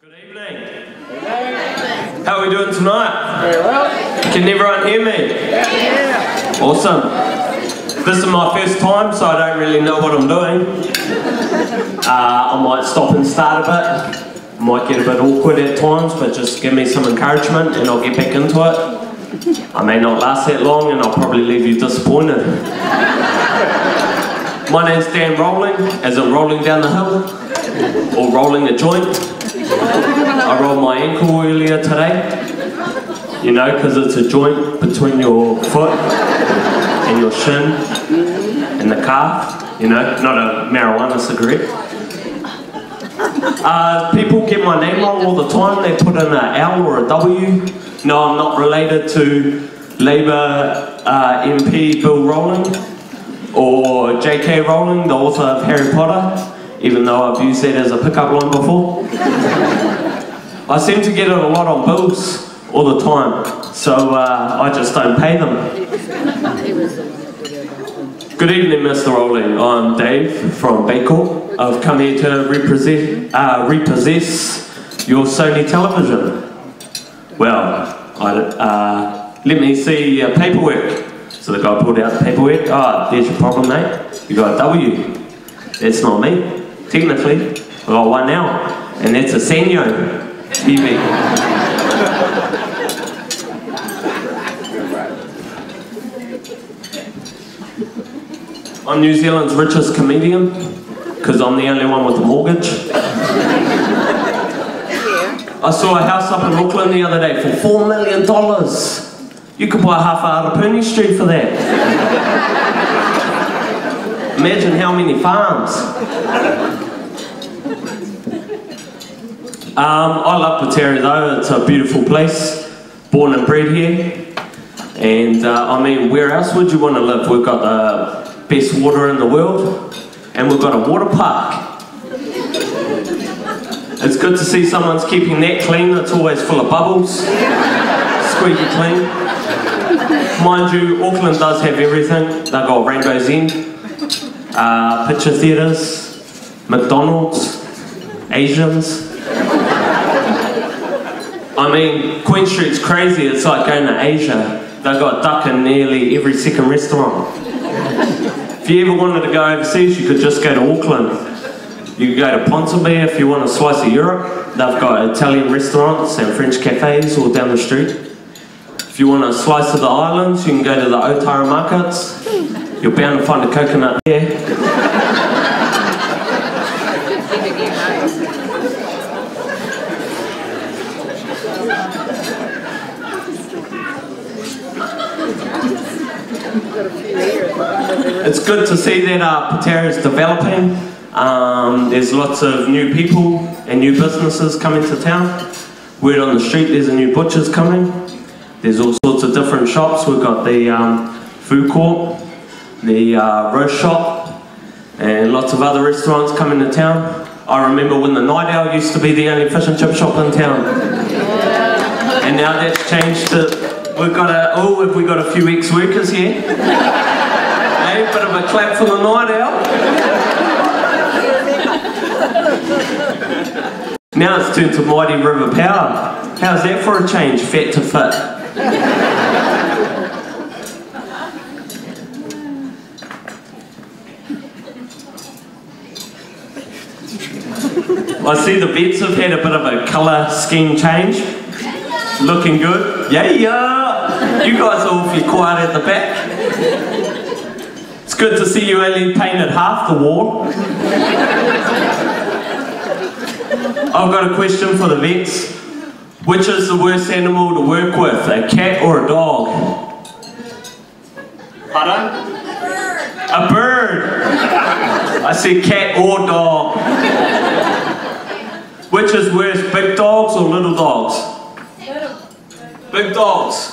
Good evening. How are we doing tonight? Very well. Can everyone hear me? Yeah. Awesome. This is my first time, so I don't really know what I'm doing. I might stop and start a bit. Might get a bit awkward at times, but just give me some encouragement and I'll get back into it. I may not last that long and I'll probably leave you disappointed. My name's Dan Rolling, as in rolling down the hill, or rolling a joint. I rolled my ankle earlier today, you know, because it's a joint between your foot and your shin and the calf, you know, not a marijuana cigarette. People get my name wrong all the time. They put in an L or a W. No, I'm not related to Labour MP Bill Rowling or J.K. Rowling, the author of Harry Potter, even though I've used that as a pickup line before. I seem to get it a lot on bills all the time, so I just don't pay them. Good evening, Mr. Rowling. I'm Dave from Baycourt. I've come here to repossess your Sony television. Well, let me see your paperwork. So the guy pulled out the paperwork. Ah, there's your problem, mate. You got a W. That's not me. Technically, I got one now, and that's a Sanyo TV. I'm New Zealand's richest comedian, because I'm the only one with a mortgage. I saw a house up in Auckland the other day for $4 million. You could buy half a Arapuni Street for that. Imagine how many farms. I love Puteri though, it's a beautiful place. Born and bred here. And I mean, where else would you want to live? We've got the best water in the world, and we've got a water park. It's good to see someone's keeping that clean. It's always full of bubbles. Squeaky clean. Mind you, Auckland does have everything. They've got Rainbow's End, picture theatres, McDonald's, Asians. I mean, Queen Street's crazy. It's like going to Asia. They've got duck in nearly every second restaurant. If you ever wanted to go overseas, you could just go to Auckland. You could go to Ponsonby if you want a slice of Europe. They've got Italian restaurants and French cafes all down the street. If you want a slice of the islands, you can go to the Otara markets. You're bound to find a coconut there. It's good to see that Puteri is developing. There's lots of new people and new businesses coming to town. Word on the street, there's a new butcher's coming. There's all sorts of different shops. We've got the food court, the roast shop, and lots of other restaurants coming to town. I remember when the Night Owl used to be the only fish and chip shop in town. And now that's changed to, we've got a few ex-workers here. Hey, bit of a clap for the Night Owl. Now it's turned to Mighty River Power. How's that for a change, fat to fit? I see the beds have had a bit of a colour scheme change. Looking good. Yeah, yeah. You guys are awfully quiet at the back. It's good to see you only painted half the wall. I've got a question for the vets. Which is the worst animal to work with, a cat or a dog? Pardon? A bird. I said cat or dog. Which is worse, big dogs or little dogs? Big dogs.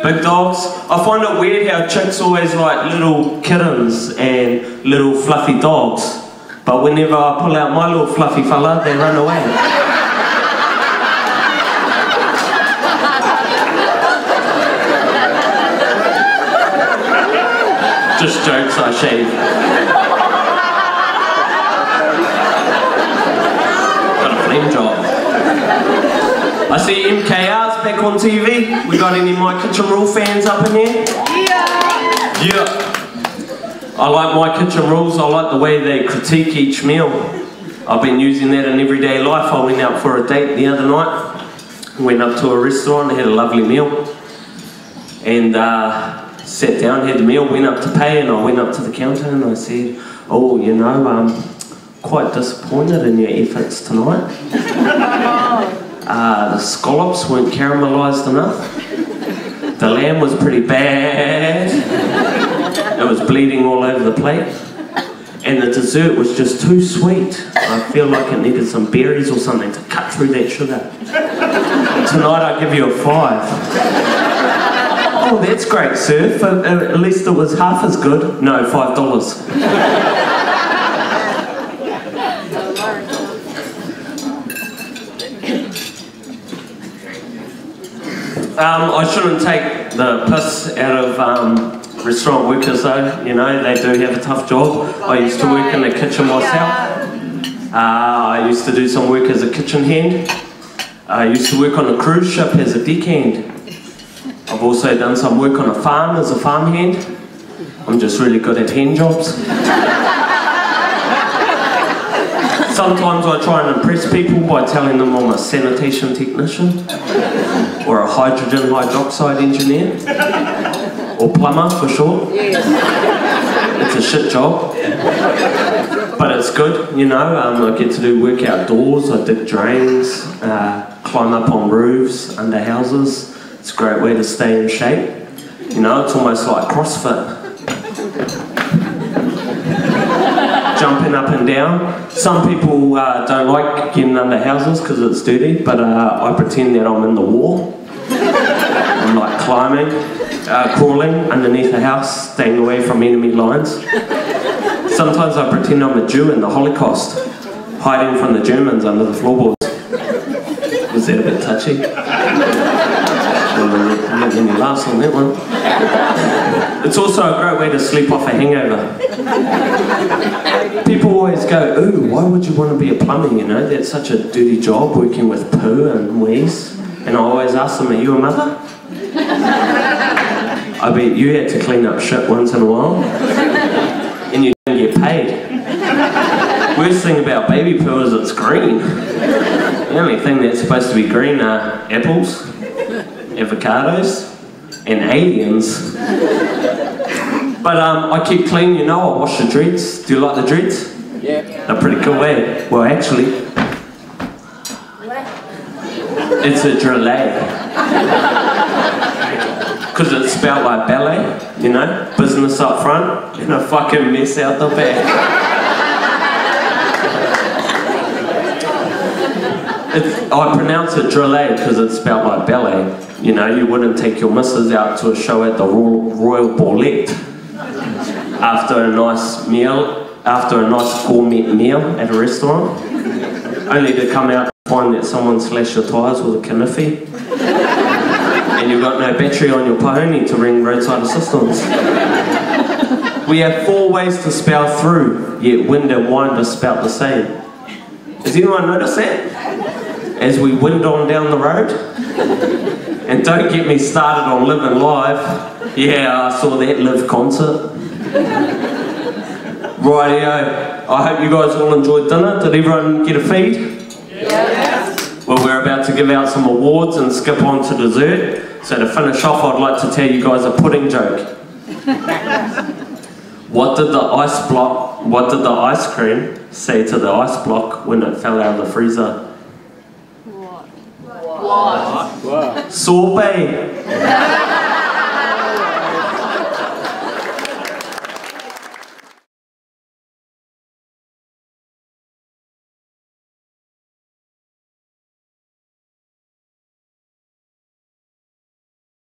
Big dogs. I find it weird how chicks always like little kittens and little fluffy dogs. But whenever I pull out my little fluffy fella, they run away. Just jokes, I shave. Got a flame job. I see MKR's back on TV. We got any My Kitchen Rule fans up in here? Yeah. I like My Kitchen Rules. I like the way they critique each meal. I've been using that in everyday life. I went out for a date the other night. Went up to a restaurant, had a lovely meal. And sat down, had the meal, went up to pay, and I went up to the counter and I said, oh, you know, I'm quite disappointed in your efforts tonight. The scallops weren't caramelised enough. The lamb was pretty bad. It was bleeding all over the plate. And the dessert was just too sweet. I feel like it needed some berries or something to cut through that sugar. Tonight I give you a 5. Oh, that's great, sir. At least it was half as good. No, $5. I shouldn't take the piss out of restaurant workers though, you know, they do have a tough job. I used to work in the kitchen myself. I used to do some work as a kitchen hand. I used to work on a cruise ship as a deckhand. I've also done some work on a farm as a farmhand. I'm just really good at hand jobs. Sometimes I try and impress people by telling them I'm a sanitation technician or a hydrogen hydroxide engineer or plumber for short. It's a shit job, but it's good, you know. I get to do work outdoors. I dig drains, climb up on roofs, under houses. It's a great way to stay in shape. You know, it's almost like CrossFit. Jumping up and down. Some people don't like getting under houses because it's dirty, but I pretend that I'm in the war. I'm like climbing, crawling underneath a house, staying away from enemy lines. Sometimes I pretend I'm a Jew in the Holocaust, hiding from the Germans under the floorboards. Was that a bit touchy? Not many laughs on that one. It's also a great way to sleep off a hangover. People always go, ooh, why would you want to be a plumber, you know? That's such a dirty job, working with poo and wheeze. And I always ask them, are you a mother? I bet you had to clean up shit once in a while. And you don't get paid. Worst thing about baby poo is it's green. The only thing that's supposed to be green are apples, avocados, and aliens. But I keep clean, you know. I wash the dreads. Do you like the dreads? Yeah. They're pretty cool, eh? Well, actually, it's a drillet. Because it's spelled like ballet, you know? Business up front, and a fucking mess out the back. I pronounce it drillet because it's spelled like ballet. You know, you wouldn't take your missus out to a show at the Royal Borlette after a nice gourmet meal at a restaurant, only to come out and find that someone slashed your tyres with a kniffy and you've got no battery on your pony to ring roadside assistance. We have 4 ways to spell through, yet wind and wind are spelt the same. Has anyone noticed that? As we wind on down the road? And don't get me started on Living Live. Yeah, I saw that live concert. Rightio, I hope you guys all enjoyed dinner. Did everyone get a feed? Yes. Well, we're about to give out some awards and skip on to dessert. So to finish off, I'd like to tell you guys a pudding joke. What did the ice cream say to the ice block when it fell out of the freezer? What? Sorbet.